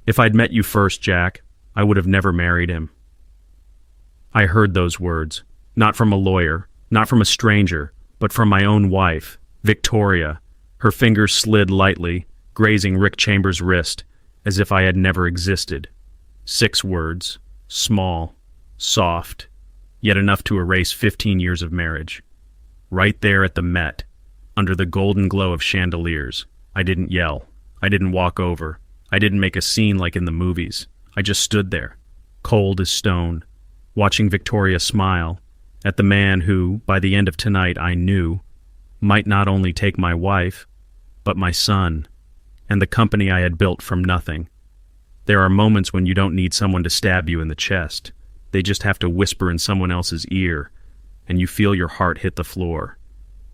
If I'd met you first, Jack, I would have never married him. I heard those words, not from a lawyer, not from a stranger, but from my own wife, Victoria. Her fingers slid lightly, grazing Rick Chambers' wrist, as if I had never existed. 6 words, small, soft, yet enough to erase 15 years of marriage. Right there at the Met, under the golden glow of chandeliers, I didn't yell. I didn't walk over. I didn't make a scene like in the movies. I just stood there, cold as stone, watching Victoria smile at the man who, by the end of tonight, I knew, might not only take my wife, but my son, and the company I had built from nothing. There are moments when you don't need someone to stab you in the chest. They just have to whisper in someone else's ear, and you feel your heart hit the floor.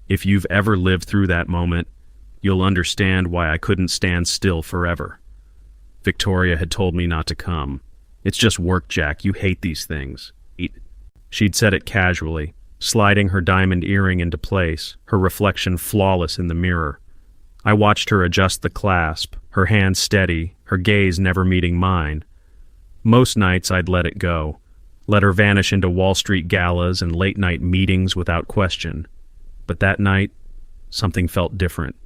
If you've ever lived through that moment, you'll understand why I couldn't stand still forever. Victoria had told me not to come. It's just work, Jack. You hate these things. She'd said it casually, sliding her diamond earring into place, her reflection flawless in the mirror. I watched her adjust the clasp, her hand steady, her gaze never meeting mine. Most nights I'd let it go, let her vanish into Wall Street galas and late-night meetings without question. But that night, something felt different.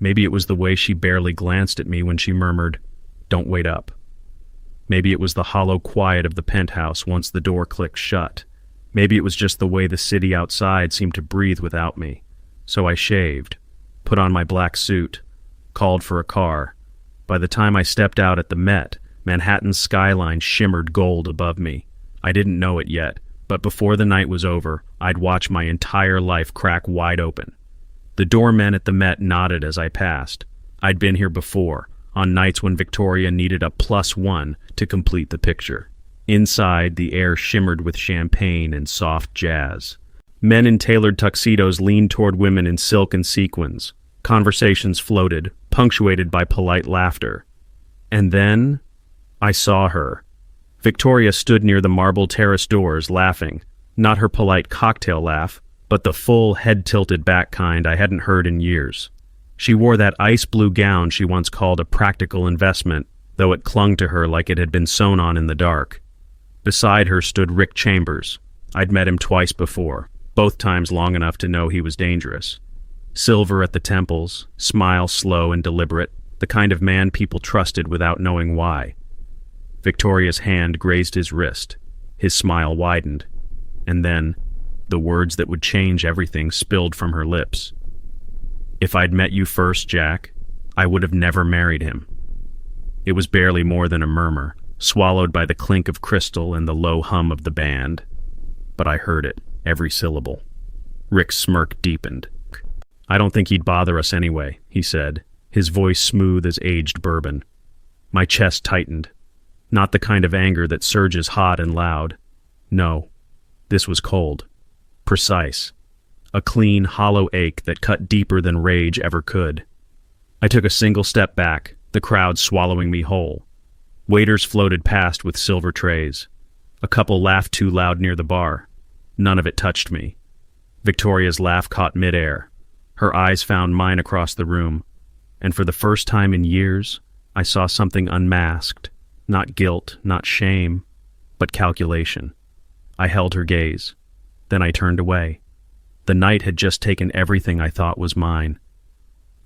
Maybe it was the way she barely glanced at me when she murmured, "Don't wait up." Maybe it was the hollow quiet of the penthouse once the door clicked shut. Maybe it was just the way the city outside seemed to breathe without me. So I shaved, put on my black suit, called for a car. By the time I stepped out at the Met, Manhattan's skyline shimmered gold above me. I didn't know it yet, but before the night was over, I'd watch my entire life crack wide open. The doormen at the Met nodded as I passed. I'd been here before, on nights when Victoria needed a +1 to complete the picture. Inside, the air shimmered with champagne and soft jazz. Men in tailored tuxedos leaned toward women in silk and sequins. Conversations floated, punctuated by polite laughter. And then, I saw her. Victoria stood near the marble terrace doors, laughing. Not her polite cocktail laugh, but the full, head-tilted back kind I hadn't heard in years. She wore that ice blue gown she once called a practical investment, though it clung to her like it had been sewn on in the dark. Beside her stood Rick Chambers. I'd met him twice before, both times long enough to know he was dangerous. Silver at the temples, smile slow and deliberate, the kind of man people trusted without knowing why. Victoria's hand grazed his wrist. His smile widened. And then, the words that would change everything spilled from her lips. "If I'd met you first, Jack, I would have never married him." It was barely more than a murmur, swallowed by the clink of crystal and the low hum of the band. But I heard it, every syllable. Rick's smirk deepened. "I don't think he'd bother us anyway," he said, his voice smooth as aged bourbon. My chest tightened. Not the kind of anger that surges hot and loud. No, this was cold. Precise. A clean, hollow ache that cut deeper than rage ever could. I took a single step back, the crowd swallowing me whole. Waiters floated past with silver trays. A couple laughed too loud near the bar. None of it touched me. Victoria's laugh caught midair. Her eyes found mine across the room, and for the first time in years, I saw something unmasked. Not guilt, not shame, but calculation. I held her gaze. Then I turned away. The night had just taken everything I thought was mine.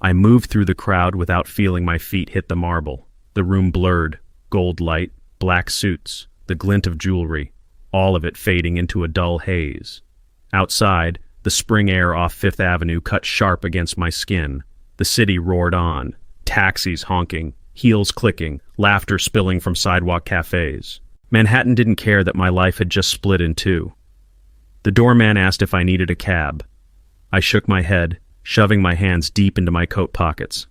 I moved through the crowd without feeling my feet hit the marble. The room blurred, gold light, black suits, the glint of jewelry, all of it fading into a dull haze. Outside, the spring air off Fifth Avenue cut sharp against my skin. The city roared on, taxis honking, heels clicking, laughter spilling from sidewalk cafes. Manhattan didn't care that my life had just split in two. The doorman asked if I needed a cab. I shook my head, shoving my hands deep into my coat pockets.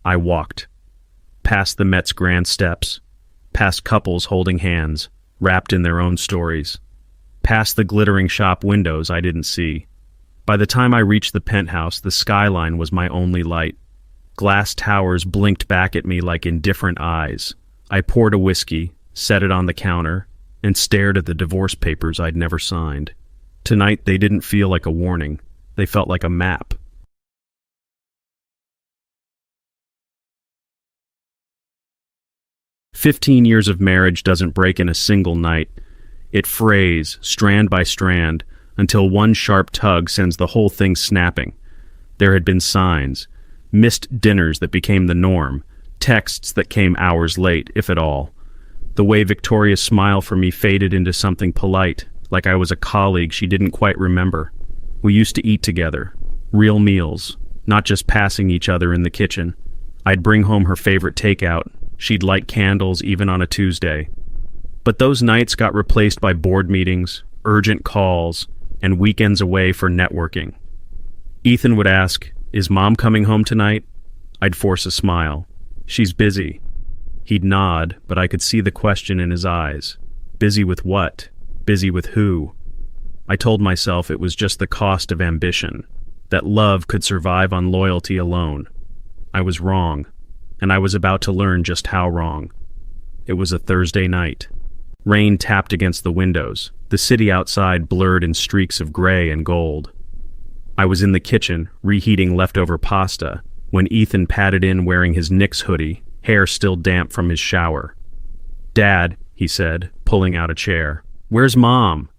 I walked. Past the Met's grand steps, past couples holding hands, wrapped in their own stories, past the glittering shop windows I didn't see. By the time I reached the penthouse, the skyline was my only light. Glass towers blinked back at me like indifferent eyes. I poured a whiskey, set it on the counter, and stared at the divorce papers I'd never signed. Tonight they didn't feel like a warning. They felt like a map. 15 years of marriage doesn't break in a single night. It frays, strand by strand, until one sharp tug sends the whole thing snapping. There had been signs, missed dinners that became the norm, texts that came hours late, if at all. The way Victoria's smile for me faded into something polite, like I was a colleague she didn't quite remember. We used to eat together, real meals, not just passing each other in the kitchen. I'd bring home her favorite takeout. She'd light candles even on a Tuesday. But those nights got replaced by board meetings, urgent calls, and weekends away for networking. Ethan would ask, "Is Mom coming home tonight?" I'd force a smile. "She's busy." He'd nod, but I could see the question in his eyes. Busy with what? Busy with who? I told myself it was just the cost of ambition, that love could survive on loyalty alone. I was wrong, and I was about to learn just how wrong. It was a Thursday night. Rain tapped against the windows, the city outside blurred in streaks of gray and gold. I was in the kitchen, reheating leftover pasta, when Ethan padded in wearing his Knicks hoodie, hair still damp from his shower. "Dad," he said, pulling out a chair. "Where's Mom?"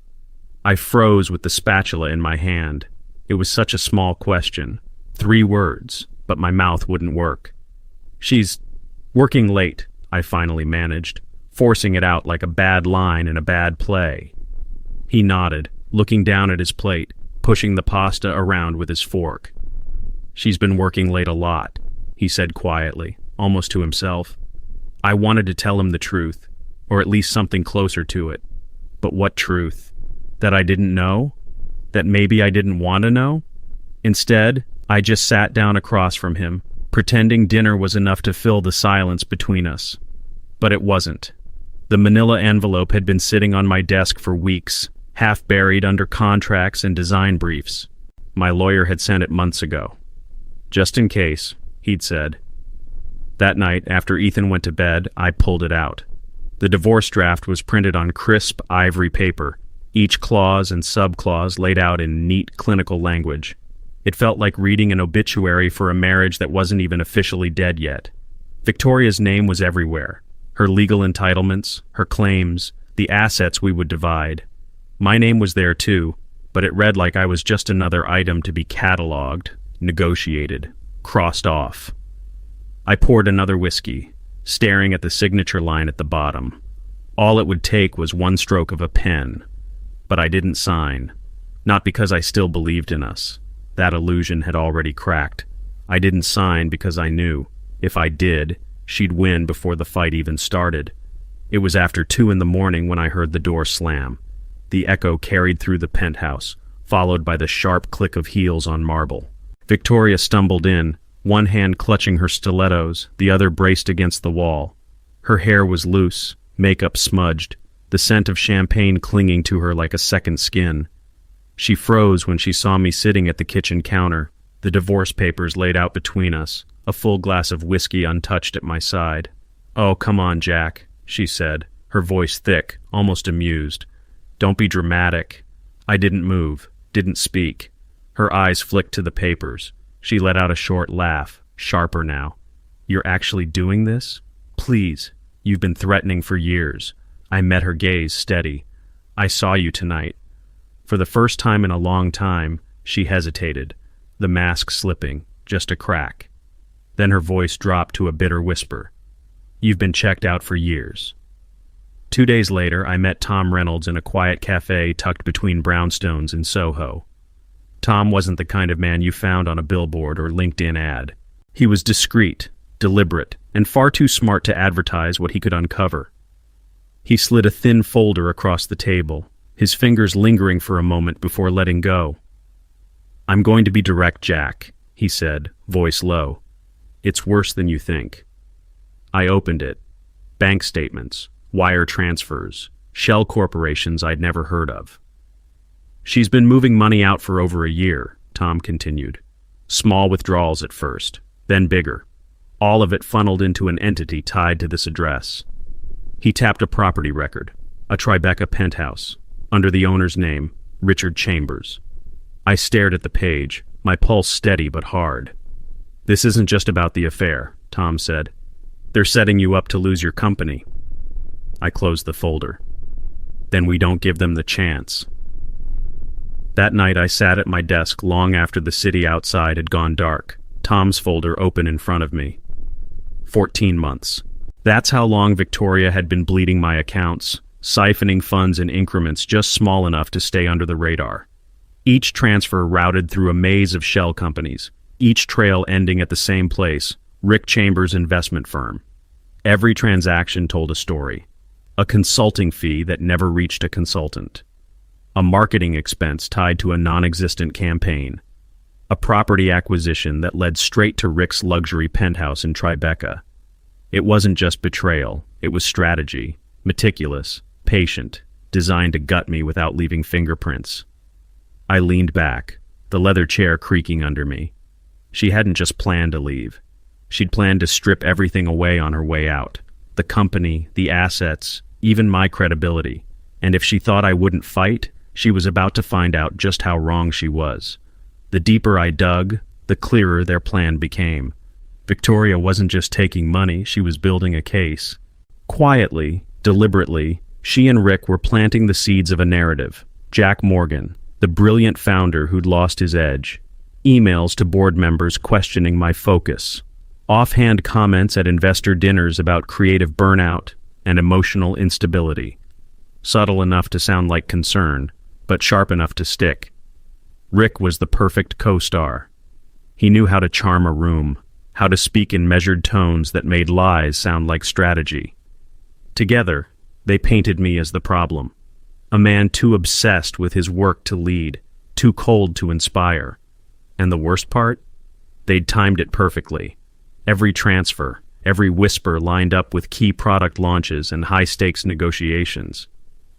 I froze with the spatula in my hand. It was such a small question. 3 words, but my mouth wouldn't work. "She's working late," I finally managed, forcing it out like a bad line in a bad play. He nodded, looking down at his plate, pushing the pasta around with his fork. "She's been working late a lot," he said quietly, almost to himself. I wanted to tell him the truth, or at least something closer to it. But what truth? That I didn't know? That maybe I didn't want to know? Instead, I just sat down across from him, pretending dinner was enough to fill the silence between us. But it wasn't. The manila envelope had been sitting on my desk for weeks, half buried under contracts and design briefs. My lawyer had sent it months ago. "Just in case," he'd said. That night, after Ethan went to bed, I pulled it out. The divorce draft was printed on crisp ivory paper, each clause and subclause laid out in neat clinical language. It felt like reading an obituary for a marriage that wasn't even officially dead yet. Victoria's name was everywhere. Her legal entitlements, her claims, the assets we would divide. My name was there too, but it read like I was just another item to be cataloged, negotiated, crossed off. I poured another whiskey, staring at the signature line at the bottom. All it would take was one stroke of a pen. But I didn't sign. Not because I still believed in us. That illusion had already cracked. I didn't sign because I knew, if I did, she'd win before the fight even started. It was after 2 a.m. when I heard the door slam. The echo carried through the penthouse, followed by the sharp click of heels on marble. Victoria stumbled in, one hand clutching her stilettos, the other braced against the wall. Her hair was loose, makeup smudged, the scent of champagne clinging to her like a second skin. She froze when she saw me sitting at the kitchen counter, the divorce papers laid out between us, a full glass of whiskey untouched at my side. "Oh, come on, Jack," she said, her voice thick, almost amused. "Don't be dramatic." I didn't move, didn't speak. Her eyes flicked to the papers. She let out a short laugh, sharper now. "You're actually doing this? Please. You've been threatening for years." I met her gaze steady. "I saw you tonight." For the first time in a long time, she hesitated, the mask slipping, just a crack. Then her voice dropped to a bitter whisper. "You've been checked out for years." 2 days later, I met Tom Reynolds in a quiet cafe tucked between brownstones in Soho. Tom wasn't the kind of man you found on a billboard or LinkedIn ad. He was discreet, deliberate, and far too smart to advertise what he could uncover. He slid a thin folder across the table, his fingers lingering for a moment before letting go. "I'm going to be direct, Jack," he said, voice low. "It's worse than you think." I opened it. Bank statements, wire transfers, shell corporations I'd never heard of. "She's been moving money out for over a year," Tom continued. "Small withdrawals at first, then bigger. All of it funneled into an entity tied to this address." He tapped a property record, a Tribeca penthouse, under the owner's name, Richard Chambers. I stared at the page, my pulse steady but hard. "This isn't just about the affair," Tom said. "They're setting you up to lose your company. I closed the folder. Then we don't give them the chance. That night I sat at my desk long after the city outside had gone dark, Tom's folder open in front of me. 14 months. That's how long Victoria had been bleeding my accounts, siphoning funds in increments just small enough to stay under the radar. Each transfer routed through a maze of shell companies, each trail ending at the same place, Rick Chambers' investment firm. Every transaction told a story. A consulting fee that never reached a consultant. A marketing expense tied to a non-existent campaign. A property acquisition that led straight to Rick's luxury penthouse in Tribeca. It wasn't just betrayal, it was strategy, meticulous, patient, designed to gut me without leaving fingerprints. I leaned back, the leather chair creaking under me. She hadn't just planned to leave. She'd planned to strip everything away on her way out. The company, the assets, even my credibility. And if she thought I wouldn't fight, she was about to find out just how wrong she was. The deeper I dug, the clearer their plan became. Victoria wasn't just taking money, she was building a case. Quietly, deliberately, she and Rick were planting the seeds of a narrative. Jack Morgan, the brilliant founder who'd lost his edge. Emails to board members questioning my focus. Offhand comments at investor dinners about creative burnout and emotional instability. Subtle enough to sound like concern, but sharp enough to stick. Rick was the perfect co-star. He knew how to charm a room, how to speak in measured tones that made lies sound like strategy. Together, they painted me as the problem. A man too obsessed with his work to lead, too cold to inspire. And the worst part? They'd timed it perfectly. Every transfer, every whisper lined up with key product launches and high-stakes negotiations.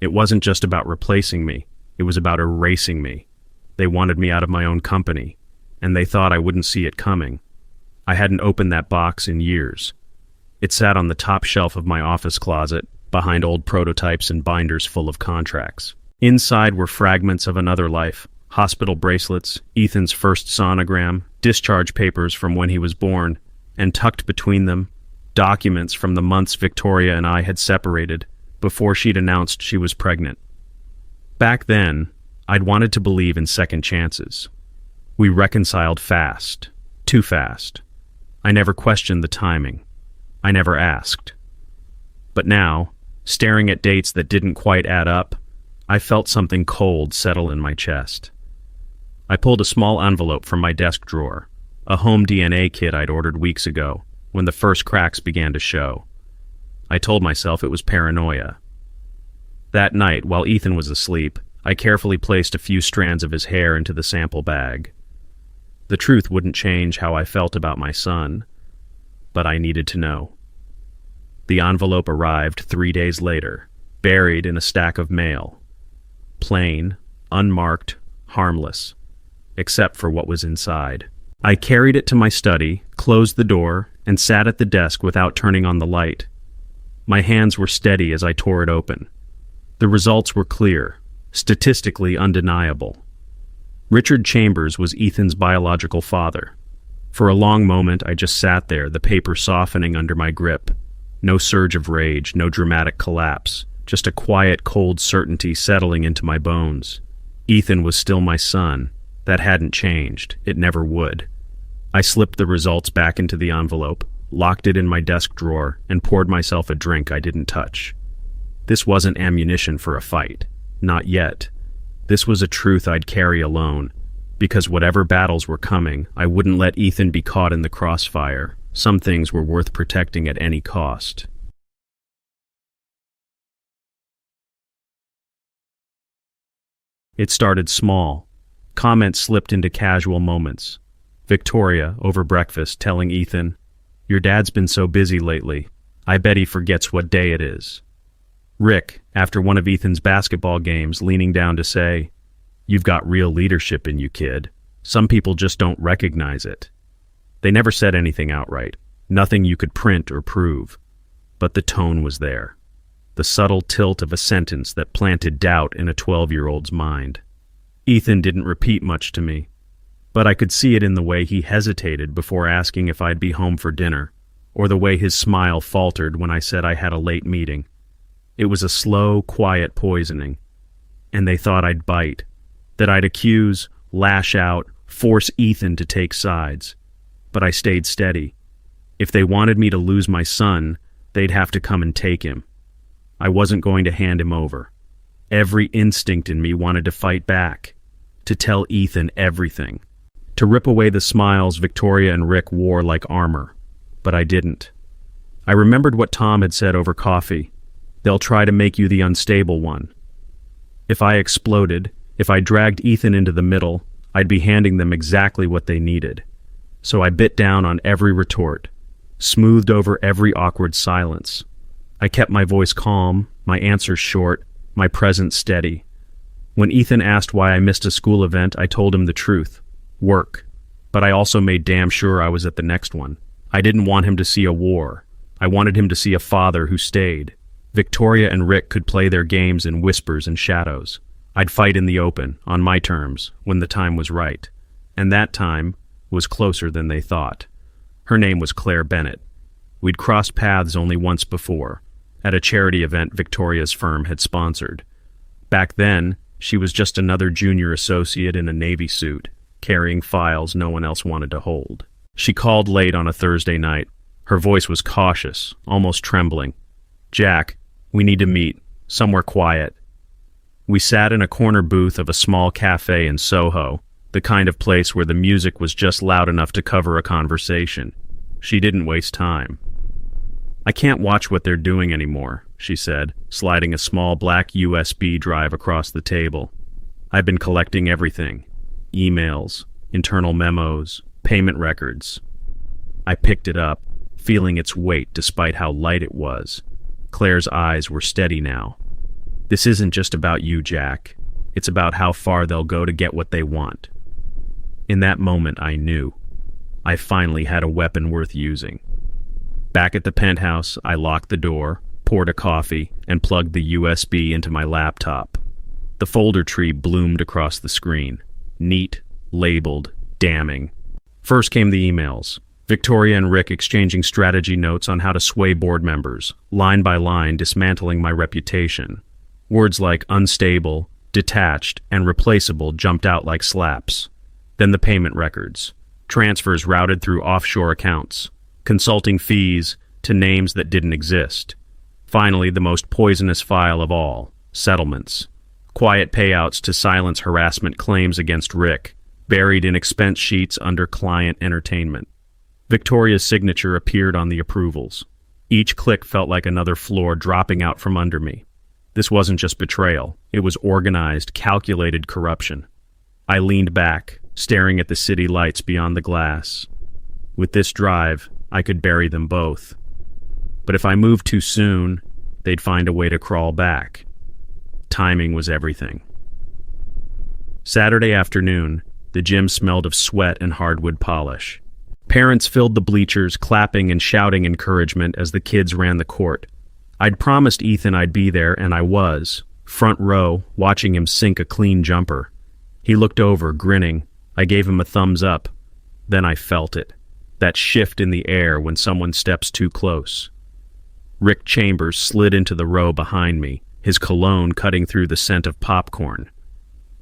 It wasn't just about replacing me, it was about erasing me. They wanted me out of my own company, and they thought I wouldn't see it coming. I hadn't opened that box in years. It sat on the top shelf of my office closet, behind old prototypes and binders full of contracts. Inside were fragments of another life, hospital bracelets, Ethan's first sonogram, discharge papers from when he was born, and tucked between them, documents from the months Victoria and I had separated before she'd announced she was pregnant. Back then, I'd wanted to believe in second chances. We reconciled fast, too fast. I never questioned the timing. I never asked. But now, staring at dates that didn't quite add up, I felt something cold settle in my chest. I pulled a small envelope from my desk drawer, a home DNA kit I'd ordered weeks ago, when the first cracks began to show. I told myself it was paranoia. That night, while Ethan was asleep, I carefully placed a few strands of his hair into the sample bag. The truth wouldn't change how I felt about my son, but I needed to know. The envelope arrived 3 days later, buried in a stack of mail. Plain, unmarked, harmless, except for what was inside. I carried it to my study, closed the door, and sat at the desk without turning on the light. My hands were steady as I tore it open. The results were clear, statistically undeniable. Richard Chambers was Ethan's biological father. For a long moment, I just sat there, the paper softening under my grip. No surge of rage, no dramatic collapse, just a quiet, cold certainty settling into my bones. Ethan was still my son. That hadn't changed. It never would. I slipped the results back into the envelope, locked it in my desk drawer, and poured myself a drink I didn't touch. This wasn't ammunition for a fight. Not yet. This was a truth I'd carry alone, because whatever battles were coming, I wouldn't let Ethan be caught in the crossfire. Some things were worth protecting at any cost. It started small. Comments slipped into casual moments. Victoria, over breakfast, telling Ethan, "Your dad's been so busy lately. I bet he forgets what day it is." Rick, after one of Ethan's basketball games, leaning down to say, "You've got real leadership in you, kid. Some people just don't recognize it." They never said anything outright, nothing you could print or prove. But the tone was there. The subtle tilt of a sentence that planted doubt in a 12-year-old's mind. Ethan didn't repeat much to me, but I could see it in the way he hesitated before asking if I'd be home for dinner, or the way his smile faltered when I said I had a late meeting. It was a slow, quiet poisoning. And they thought I'd bite, that I'd accuse, lash out, force Ethan to take sides. But I stayed steady. If they wanted me to lose my son, they'd have to come and take him. I wasn't going to hand him over. Every instinct in me wanted to fight back, to tell Ethan everything, to rip away the smiles Victoria and Rick wore like armor. But I didn't. I remembered what Tom had said over coffee. They'll try to make you the unstable one. If I exploded, if I dragged Ethan into the middle, I'd be handing them exactly what they needed. So I bit down on every retort, smoothed over every awkward silence. I kept my voice calm, my answers short, my presence steady. When Ethan asked why I missed a school event, I told him the truth. Work. But I also made damn sure I was at the next one. I didn't want him to see a war. I wanted him to see a father who stayed. Victoria and Rick could play their games in whispers and shadows. I'd fight in the open, on my terms, when the time was right. And that time was closer than they thought. Her name was Claire Bennett. We'd crossed paths only once before, at a charity event Victoria's firm had sponsored. Back then, she was just another junior associate in a Navy suit, carrying files no one else wanted to hold. She called late on a Thursday night. Her voice was cautious, almost trembling. "Jack, we need to meet, somewhere quiet." We sat in a corner booth of a small cafe in Soho, the kind of place where the music was just loud enough to cover a conversation. She didn't waste time. "I can't watch what they're doing anymore," she said, sliding a small black USB drive across the table. "I've been collecting everything. Emails, internal memos, payment records." I picked it up, feeling its weight despite how light it was. Claire's eyes were steady now. "This isn't just about you, Jack. It's about how far they'll go to get what they want." In that moment, I knew. I finally had a weapon worth using. Back at the penthouse, I locked the door, poured a coffee, and plugged the USB into my laptop. The folder tree bloomed across the screen. Neat, labeled, damning. First came the emails. Victoria and Rick exchanging strategy notes on how to sway board members, line by line dismantling my reputation. Words like unstable, detached, and replaceable jumped out like slaps. Then the payment records. Transfers routed through offshore accounts. Consulting fees to names that didn't exist. Finally, the most poisonous file of all, settlements. Quiet payouts to silence harassment claims against Rick, buried in expense sheets under client entertainment. Victoria's signature appeared on the approvals. Each click felt like another floor dropping out from under me. This wasn't just betrayal. It was organized, calculated corruption. I leaned back, staring at the city lights beyond the glass. With this drive, I could bury them both. But if I moved too soon, they'd find a way to crawl back. Timing was everything. Saturday afternoon, the gym smelled of sweat and hardwood polish. Parents filled the bleachers, clapping and shouting encouragement as the kids ran the court. I'd promised Ethan I'd be there, and I was, front row, watching him sink a clean jumper. He looked over, grinning. I gave him a thumbs up. Then I felt it. That shift in the air when someone steps too close. Rick Chambers slid into the row behind me, his cologne cutting through the scent of popcorn.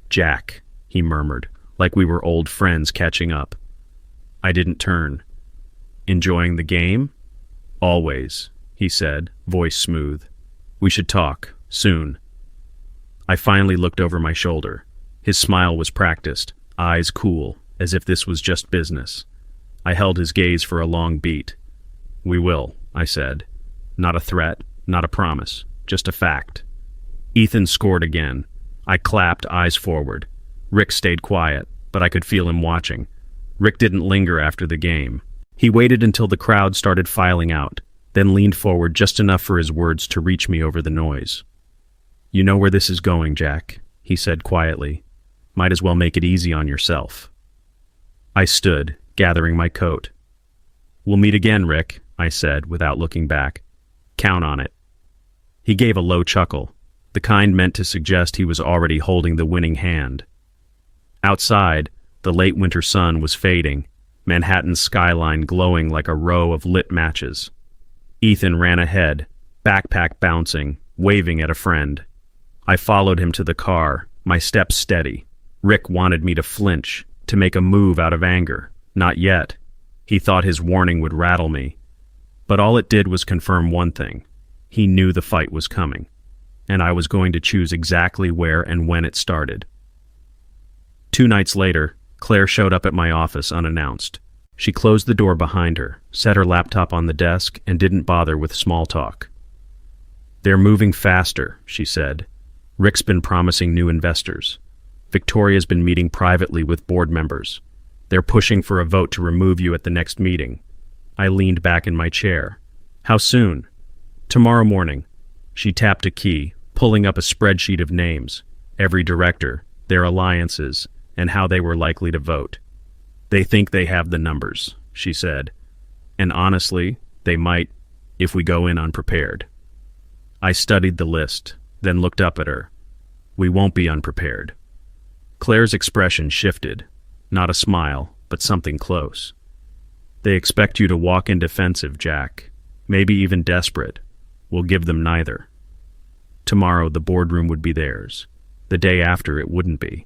"Jack," he murmured, like we were old friends catching up. I didn't turn. "Enjoying the game?" "Always," he said, voice smooth. "We should talk, soon." I finally looked over my shoulder. His smile was practiced, eyes cool, as if this was just business. I held his gaze for a long beat. "We will," I said. Not a threat, not a promise, just a fact. Ethan scored again. I clapped, eyes forward. Rick stayed quiet, but I could feel him watching. Rick didn't linger after the game. He waited until the crowd started filing out, then leaned forward just enough for his words to reach me over the noise. "You know where this is going, Jack," he said quietly. "Might as well make it easy on yourself." I stood, gathering my coat. "We'll meet again, Rick," I said, without looking back. "Count on it." He gave a low chuckle, the kind meant to suggest he was already holding the winning hand. Outside, the late winter sun was fading, Manhattan's skyline glowing like a row of lit matches. Ethan ran ahead, backpack bouncing, waving at a friend. I followed him to the car, my steps steady. Rick wanted me to flinch, to make a move out of anger. Not yet. He thought his warning would rattle me. But all it did was confirm one thing. He knew the fight was coming, and I was going to choose exactly where and when it started. 2 nights later, Claire showed up at my office unannounced. She closed the door behind her, set her laptop on the desk, and didn't bother with small talk. "They're moving faster," she said. "Rick's been promising new investors. Victoria's been meeting privately with board members. They're pushing for a vote to remove you at the next meeting." I leaned back in my chair. "How soon?" "Tomorrow morning." She tapped a key, pulling up a spreadsheet of names, every director, their alliances, and how they were likely to vote. "They think they have the numbers," she said. "And honestly, they might, if we go in unprepared." I studied the list, then looked up at her. "We won't be unprepared." Claire's expression shifted. Not a smile, but something close. "They expect you to walk in defensive, Jack. Maybe even desperate. We'll give them neither." Tomorrow the boardroom would be theirs. The day after it wouldn't be.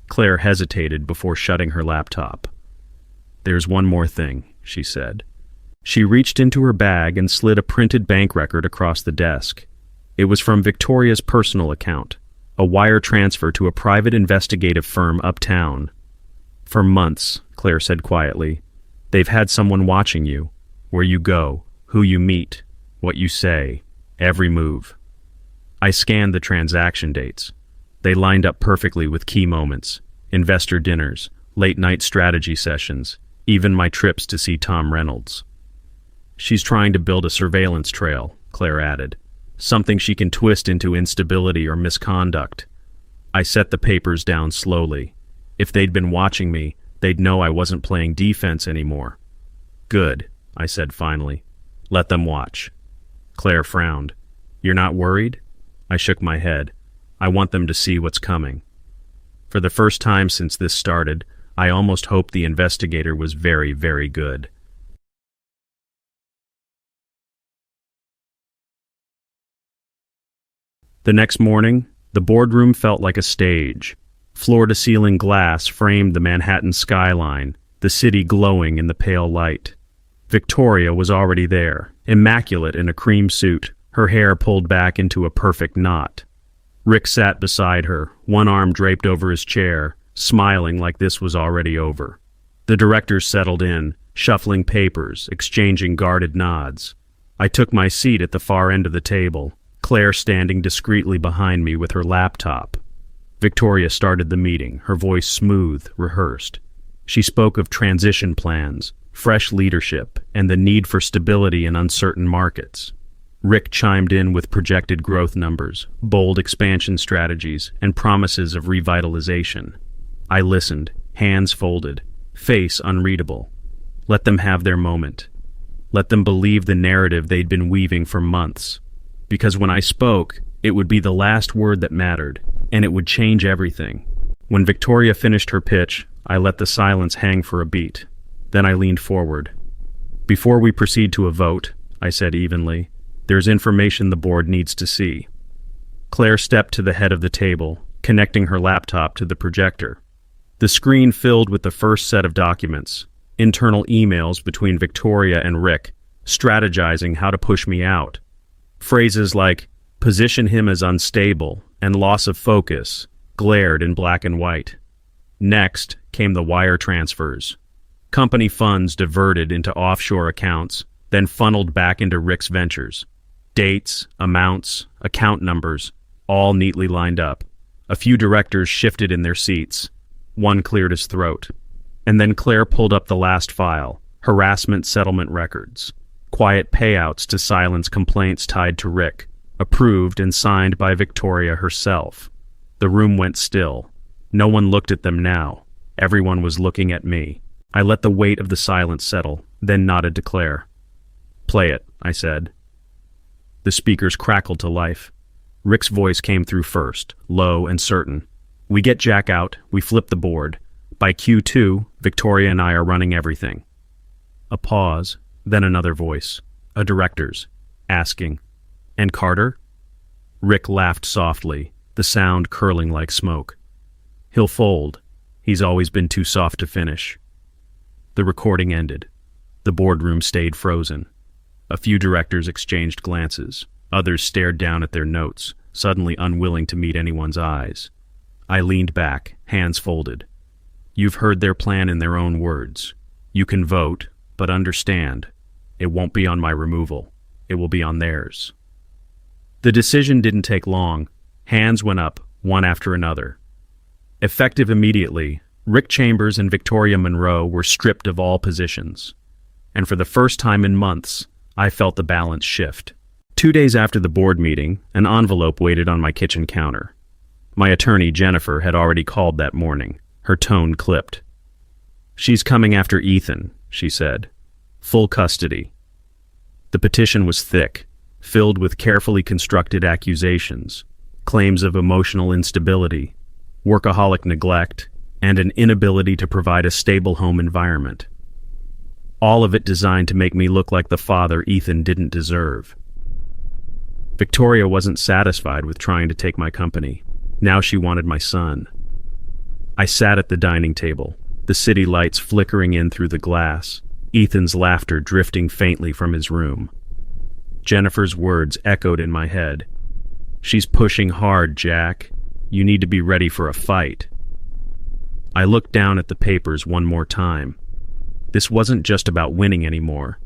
Claire hesitated before shutting her laptop. "There's one more thing," she said. She reached into her bag and slid a printed bank record across the desk. It was from Victoria's personal account, a wire transfer to a private investigative firm uptown. "For months," Claire said quietly, "they've had someone watching you, where you go, who you meet, what you say, every move." I scanned the transaction dates. They lined up perfectly with key moments: investor dinners, late-night strategy sessions, even my trips to see Tom Reynolds. "She's trying to build a surveillance trail," Claire added. "Something she can twist into instability or misconduct." I set the papers down slowly. If they'd been watching me, they'd know I wasn't playing defense anymore. "Good," I said finally. "Let them watch." Claire frowned. "You're not worried?" I shook my head. "I want them to see what's coming." For the first time since this started, I almost hoped the investigator was very, very good. The next morning, the boardroom felt like a stage. Floor-to-ceiling glass framed the Manhattan skyline, the city glowing in the pale light. Victoria was already there, immaculate in a cream suit, her hair pulled back into a perfect knot. Rick sat beside her, one arm draped over his chair, smiling like this was already over. The directors settled in, shuffling papers, exchanging guarded nods. I took my seat at the far end of the table, Claire standing discreetly behind me with her laptop. Victoria started the meeting, her voice smooth, rehearsed. She spoke of transition plans, fresh leadership, and the need for stability in uncertain markets. Rick chimed in with projected growth numbers, bold expansion strategies, and promises of revitalization. I listened, hands folded, face unreadable. Let them have their moment. Let them believe the narrative they'd been weaving for months. Because when I spoke, it would be the last word that mattered, and it would change everything. When Victoria finished her pitch, I let the silence hang for a beat. Then I leaned forward. "Before we proceed to a vote," I said evenly, "there's information the board needs to see." Claire stepped to the head of the table, connecting her laptop to the projector. The screen filled with the first set of documents, internal emails between Victoria and Rick, strategizing how to push me out. Phrases like, "position him as unstable," and "loss of focus," glared in black and white. Next came the wire transfers. Company funds diverted into offshore accounts, then funneled back into Rick's ventures. Dates, amounts, account numbers, all neatly lined up. A few directors shifted in their seats. One cleared his throat. And then Claire pulled up the last file, harassment settlement records. Quiet payouts to silence complaints tied to Rick, approved and signed by Victoria herself. The room went still. No one looked at them now. Everyone was looking at me. I let the weight of the silence settle, then nodded to Claire. "Play it," I said. The speakers crackled to life. Rick's voice came through first, low and certain. "We get Jack out, we flip the board. By Q2, Victoria and I are running everything." A pause, then another voice, a director's, asking, "And Carter?" Rick laughed softly, the sound curling like smoke. He'll fold. He's always been too soft to finish. The recording ended. The boardroom stayed frozen. A few directors exchanged glances. Others stared down at their notes, suddenly unwilling to meet anyone's eyes. I leaned back, hands folded. You've heard their plan in their own words. You can vote, but understand, it won't be on my removal. It will be on theirs. The decision didn't take long. Hands went up, one after another. Effective immediately, Rick Chambers and Victoria Monroe were stripped of all positions. And for the first time in months, I felt the balance shift. 2 days after the board meeting, an envelope waited on my kitchen counter. My attorney, Jennifer, had already called that morning. Her tone clipped. She's coming after Ethan, she said. Full custody. The petition was thick, filled with carefully constructed accusations, claims of emotional instability, workaholic neglect, and an inability to provide a stable home environment. All of it designed to make me look like the father Ethan didn't deserve. Victoria wasn't satisfied with trying to take my company. Now she wanted my son. I sat at the dining table, the city lights flickering in through the glass, Ethan's laughter drifting faintly from his room. Jennifer's words echoed in my head. She's pushing hard, Jack. You need to be ready for a fight. I looked down at the papers one more time. This wasn't just about winning anymore.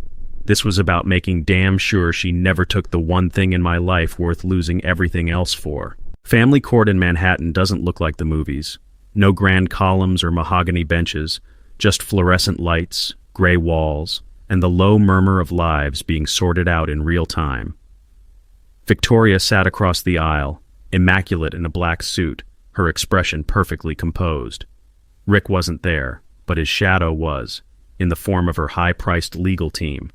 This was about making damn sure she never took the one thing in my life worth losing everything else for. Family court in Manhattan doesn't look like the movies. No grand columns or mahogany benches, just fluorescent lights, gray walls, and the low murmur of lives being sorted out in real time. Victoria sat across the aisle, immaculate in a black suit, her expression perfectly composed. Rick wasn't there, but his shadow was, in the form of her high-priced legal team.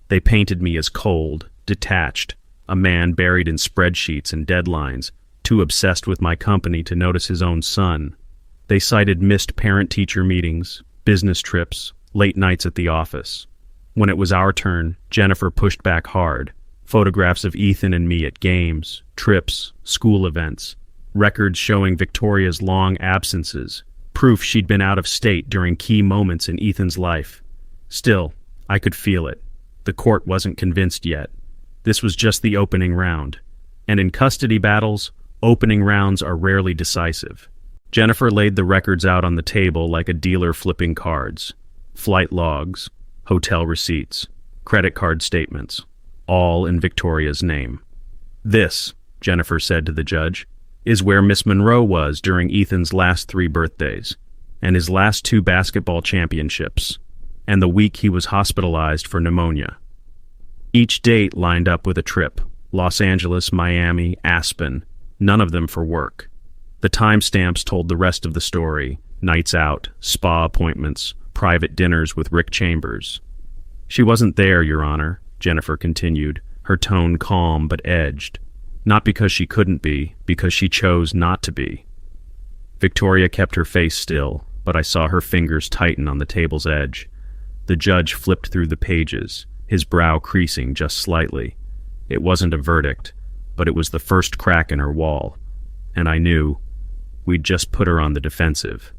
They painted me as cold, detached, a man buried in spreadsheets and deadlines, too obsessed with my company to notice his own son. They cited missed parent-teacher meetings, business trips, late nights at the office. When it was our turn, Jennifer pushed back hard. Photographs of Ethan and me at games, trips, school events, records showing Victoria's long absences, proof she'd been out of state during key moments in Ethan's life. Still, I could feel it. The court wasn't convinced yet. This was just the opening round. And in custody battles, opening rounds are rarely decisive. Jennifer laid the records out on the table like a dealer flipping cards. Flight logs, hotel receipts, credit card statements, all in Victoria's name. This, Jennifer said to the judge, is where Miss Monroe was during Ethan's last 3 birthdays, and his last 2 basketball championships, and the week he was hospitalized for pneumonia. Each date lined up with a trip: Los Angeles, Miami, Aspen, none of them for work. The timestamps told the rest of the story: nights out, spa appointments, private dinners with Rick Chambers. She wasn't there, Your Honor, Jennifer continued, her tone calm but edged. Not because she couldn't be, because she chose not to be. Victoria kept her face still, but I saw her fingers tighten on the table's edge. The judge flipped through the pages, his brow creasing just slightly. It wasn't a verdict, but it was the first crack in her wall. And I knew we'd just put her on the defensive.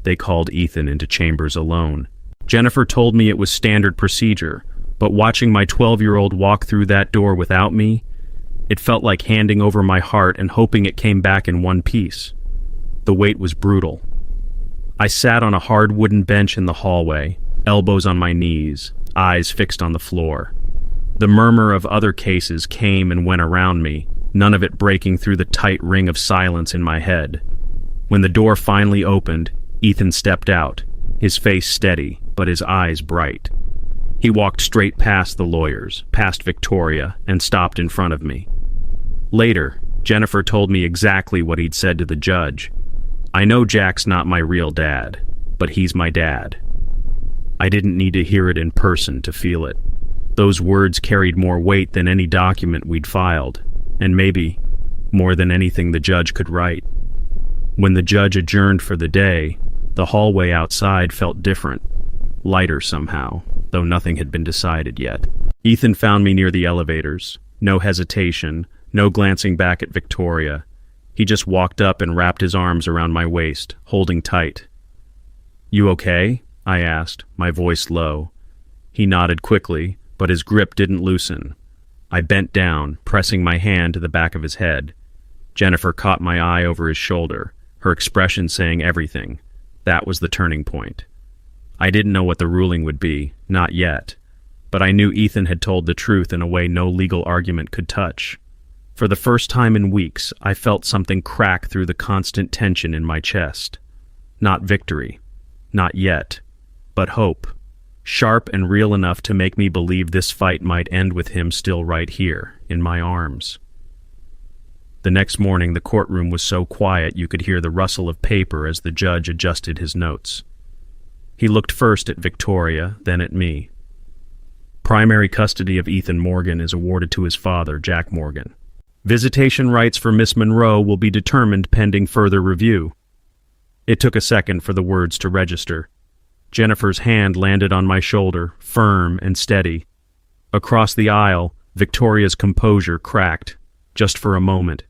They called Ethan into Chambers alone. Jennifer told me it was standard procedure, but watching my 12-year-old walk through that door without me, it felt like handing over my heart and hoping it came back in one piece. The wait was brutal. I sat on a hard wooden bench in the hallway, elbows on my knees, eyes fixed on the floor. The murmur of other cases came and went around me, none of it breaking through the tight ring of silence in my head. When the door finally opened, Ethan stepped out, his face steady, but his eyes bright. He walked straight past the lawyers, past Victoria, and stopped in front of me. Later, Jennifer told me exactly what he'd said to the judge. I know Jack's not my real dad, but he's my dad. I didn't need to hear it in person to feel it. Those words carried more weight than any document we'd filed, and maybe more than anything the judge could write. When the judge adjourned for the day, the hallway outside felt different, lighter somehow, though nothing had been decided yet. Ethan found me near the elevators. No hesitation, No glancing back at Victoria. He just walked up and wrapped his arms around my waist, holding tight. "You okay?" I asked, my voice low. He nodded quickly, but his grip didn't loosen. I bent down, pressing my hand to the back of his head. Jennifer caught my eye over his shoulder, her expression saying everything. That was the turning point. I didn't know what the ruling would be, not yet, but I knew Ethan had told the truth in a way no legal argument could touch. For the first time in weeks, I felt something crack through the constant tension in my chest. Not victory. Not yet. But hope. Sharp and real enough to make me believe this fight might end with him still right here, in my arms. The next morning, the courtroom was so quiet you could hear the rustle of paper as the judge adjusted his notes. He looked first at Victoria, then at me. Primary custody of Ethan Morgan is awarded to his father, Jack Morgan. Visitation rights for Miss Monroe will be determined pending further review. It took a second for the words to register. Jennifer's hand landed on my shoulder, firm and steady. Across the aisle, Victoria's composure cracked, just for a moment.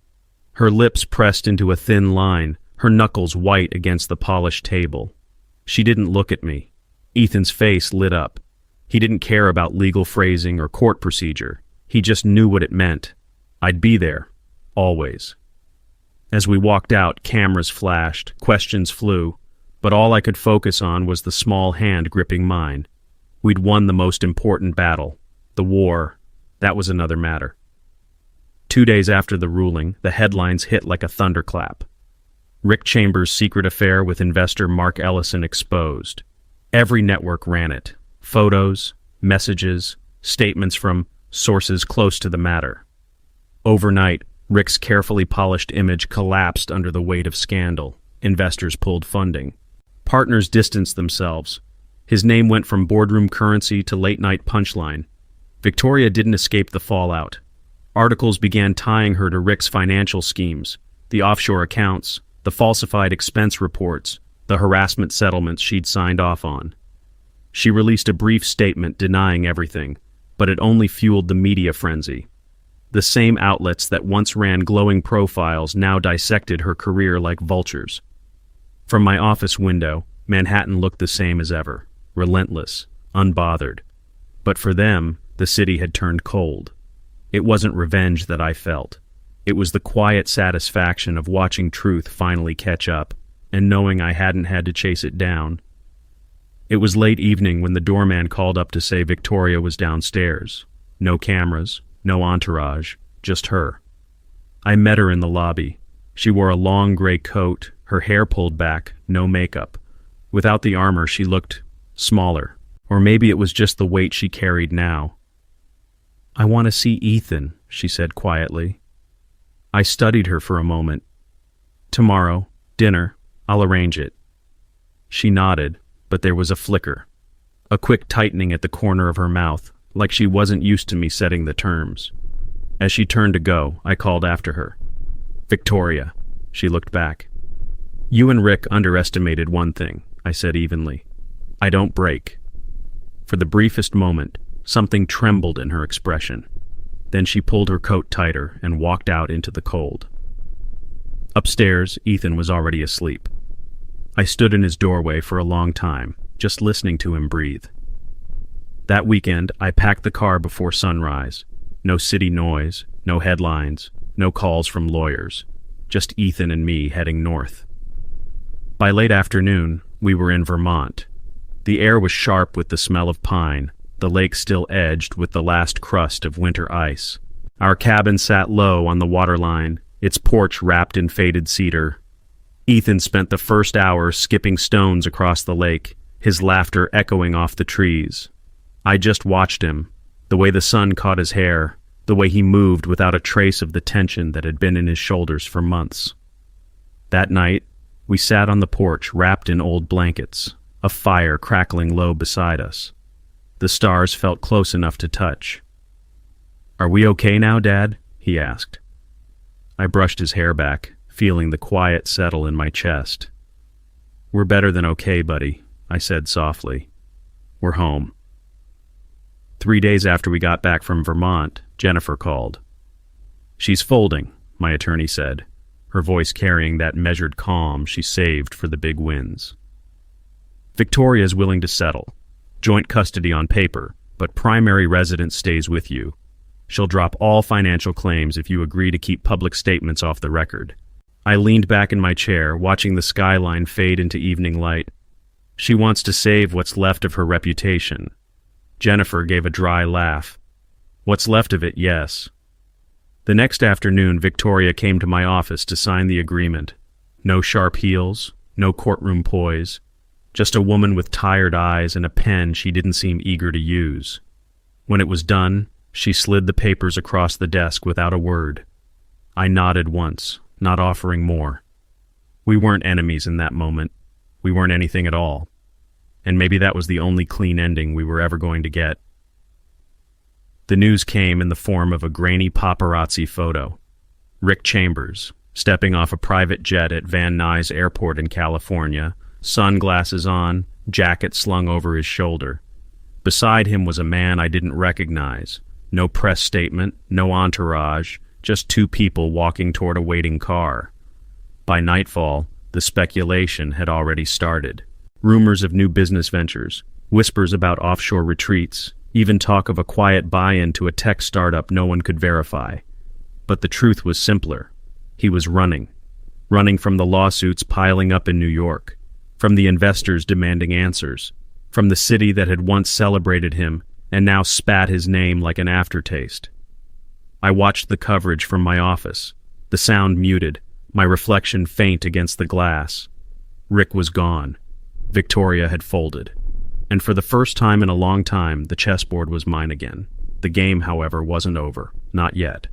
Her lips pressed into a thin line, her knuckles white against the polished table. She didn't look at me. Ethan's face lit up. He didn't care about legal phrasing or court procedure. He just knew what it meant. I'd be there. Always. As we walked out, cameras flashed, questions flew, but all I could focus on was the small hand gripping mine. We'd won the most important battle. The war. That was another matter. 2 days after the ruling, the headlines hit like a thunderclap. Rick Chambers' secret affair with investor Mark Ellison exposed. Every network ran it. Photos, messages, statements from sources close to the matter. Overnight, Rick's carefully polished image collapsed under the weight of scandal. Investors pulled funding. Partners distanced themselves. His name went from boardroom currency to late-night punchline. Victoria didn't escape the fallout. Articles began tying her to Rick's financial schemes, the offshore accounts, the falsified expense reports, the harassment settlements she'd signed off on. She released a brief statement denying everything, but it only fueled the media frenzy. The same outlets that once ran glowing profiles now dissected her career like vultures. From my office window, Manhattan looked the same as ever, relentless, unbothered. But for them, the city had turned cold. It wasn't revenge that I felt. It was the quiet satisfaction of watching truth finally catch up, and knowing I hadn't had to chase it down. It was late evening when the doorman called up to say Victoria was downstairs. No cameras, no entourage, just her. I met her in the lobby. She wore a long gray coat, her hair pulled back, no makeup. Without the armor, she looked smaller. Or maybe it was just the weight she carried now. "I want to see Ethan," she said quietly. I studied her for a moment. "Tomorrow, dinner, I'll arrange it." She nodded, but there was a flicker. A quick tightening at the corner of her mouth, like she wasn't used to me setting the terms. As she turned to go, I called after her. "Victoria." She looked back. "You and Rick underestimated one thing," I said evenly. "I don't break." For the briefest moment, something trembled in her expression. Then she pulled her coat tighter and walked out into the cold. Upstairs, Ethan was already asleep. I stood in his doorway for a long time, just listening to him breathe. That weekend, I packed the car before sunrise. No city noise, no headlines, no calls from lawyers. Just Ethan and me heading north. By late afternoon, we were in Vermont. The air was sharp with the smell of pine, the lake still edged with the last crust of winter ice. Our cabin sat low on the waterline, its porch wrapped in faded cedar. Ethan spent the first hour skipping stones across the lake, his laughter echoing off the trees. I just watched him, the way the sun caught his hair, the way he moved without a trace of the tension that had been in his shoulders for months. That night, we sat on the porch wrapped in old blankets, a fire crackling low beside us. The stars felt close enough to touch. "Are we okay now, Dad?" he asked. I brushed his hair back, feeling the quiet settle in my chest. "We're better than okay, buddy," I said softly. "We're home." 3 days after we got back from Vermont, Jennifer called. "She's folding," my attorney said, her voice carrying that measured calm she saved for the big wins. "Victoria's willing to settle. Joint custody on paper, but primary residence stays with you. She'll drop all financial claims if you agree to keep public statements off the record." I leaned back in my chair, watching the skyline fade into evening light. "She wants to save what's left of her reputation." Jennifer gave a dry laugh. "What's left of it, yes." The next afternoon, Victoria came to my office to sign the agreement. No sharp heels, no courtroom poise, just a woman with tired eyes and a pen she didn't seem eager to use. When it was done, she slid the papers across the desk without a word. I nodded once, not offering more. We weren't enemies in that moment. We weren't anything at all. And maybe that was the only clean ending we were ever going to get. The news came in the form of a grainy paparazzi photo. Rick Chambers, stepping off a private jet at Van Nuys Airport in California, sunglasses on, jacket slung over his shoulder. Beside him was a man I didn't recognize. No press statement, no entourage, just two people walking toward a waiting car. By nightfall, the speculation had already started. Rumors of new business ventures, whispers about offshore retreats, even talk of a quiet buy-in to a tech startup no one could verify. But the truth was simpler. He was running from the lawsuits piling up in New York, from the investors demanding answers, from the city that had once celebrated him and now spat his name like an aftertaste. I watched the coverage from my office, the sound muted, my reflection faint against the glass. Rick was gone. Victoria had folded. And for the first time in a long time, the chessboard was mine again. The game, however, wasn't over. Not yet.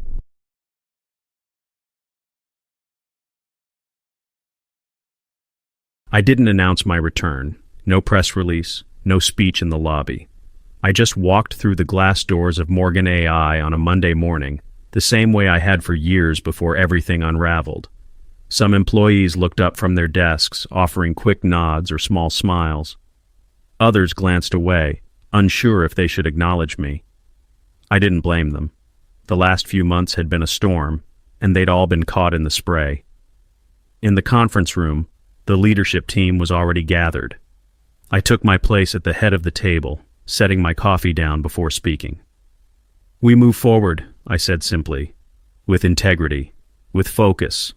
I didn't announce my return. No press release, no speech in the lobby. I just walked through the glass doors of Morgan AI on a Monday morning, the same way I had for years before everything unraveled. Some employees looked up from their desks, offering quick nods or small smiles. Others glanced away, unsure if they should acknowledge me. I didn't blame them. The last few months had been a storm, and they'd all been caught in the spray. In the conference room, the leadership team was already gathered. I took my place at the head of the table, setting my coffee down before speaking. "We move forward," I said simply, "with integrity, with focus,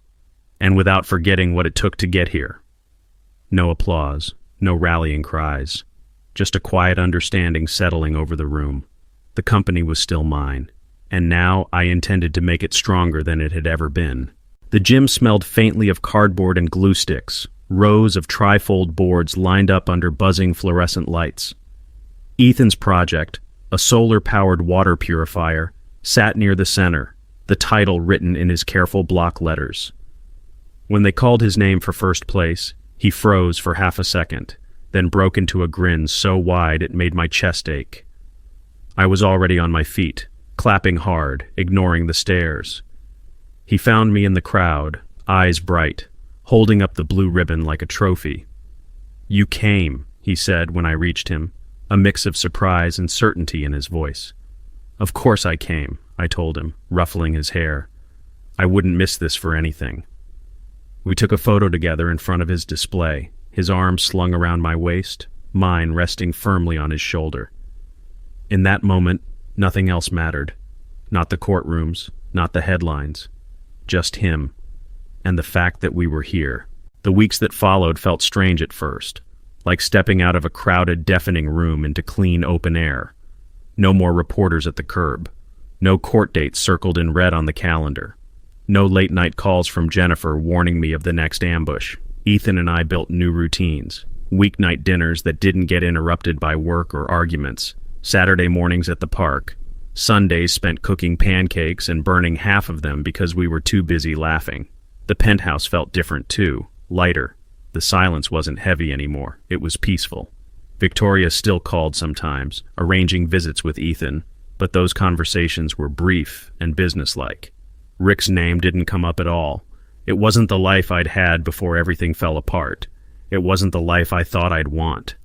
and without forgetting what it took to get here." No applause, no rallying cries, just a quiet understanding settling over the room. The company was still mine, and now I intended to make it stronger than it had ever been. The gym smelled faintly of cardboard and glue sticks, rows of trifold boards lined up under buzzing fluorescent lights. Ethan's project, a solar-powered water purifier, sat near the center, the title written in his careful block letters. When they called his name for first place, he froze for half a second, then broke into a grin so wide it made my chest ache. I was already on my feet, clapping hard, ignoring the stares. He found me in the crowd, eyes bright, holding up the blue ribbon like a trophy. "You came," he said when I reached him, a mix of surprise and certainty in his voice. "Of course I came," I told him, ruffling his hair. "I wouldn't miss this for anything." We took a photo together in front of his display, his arms slung around my waist, mine resting firmly on his shoulder. In that moment, nothing else mattered. Not the courtrooms, not the headlines. Just him, and the fact that we were here. The weeks that followed felt strange at first, like stepping out of a crowded, deafening room into clean, open air. No more reporters at the curb. No court dates circled in red on the calendar. No late-night calls from Jennifer warning me of the next ambush. Ethan and I built new routines. Weeknight dinners that didn't get interrupted by work or arguments. Saturday mornings at the park. Sundays spent cooking pancakes and burning half of them because we were too busy laughing. The penthouse felt different too, lighter. The silence wasn't heavy anymore. It was peaceful. Victoria still called sometimes, arranging visits with Ethan, but those conversations were brief and businesslike. Rick's name didn't come up at all. It wasn't the life I'd had before everything fell apart. It wasn't the life I thought I'd want.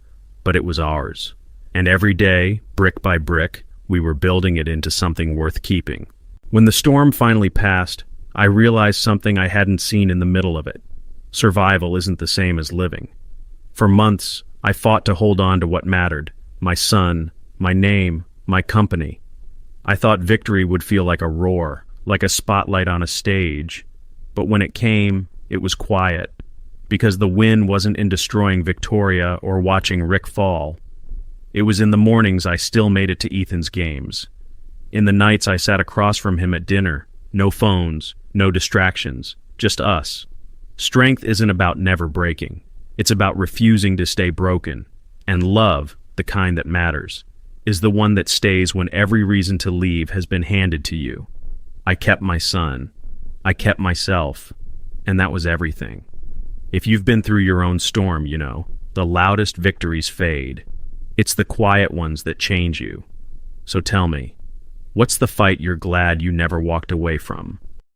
But it was ours. And every day, brick by brick, we were building it into something worth keeping. When the storm finally passed, I realized something I hadn't seen in the middle of it. Survival isn't the same as living. For months, I fought to hold on to what mattered: my son, my name, my company. I thought victory would feel like a roar, like a spotlight on a stage. But when it came, it was quiet, because the win wasn't in destroying Victoria or watching Rick fall. It was in the mornings I still made it to Ethan's games. In the nights I sat across from him at dinner, no phones, no distractions, just us. Strength isn't about never breaking. It's about refusing to stay broken. And love, the kind that matters, is the one that stays when every reason to leave has been handed to you. I kept my son. I kept myself. And that was everything. If you've been through your own storm, you know, the loudest victories fade. It's the quiet ones that change you. So tell me, what's the fight you're glad you never walked away from?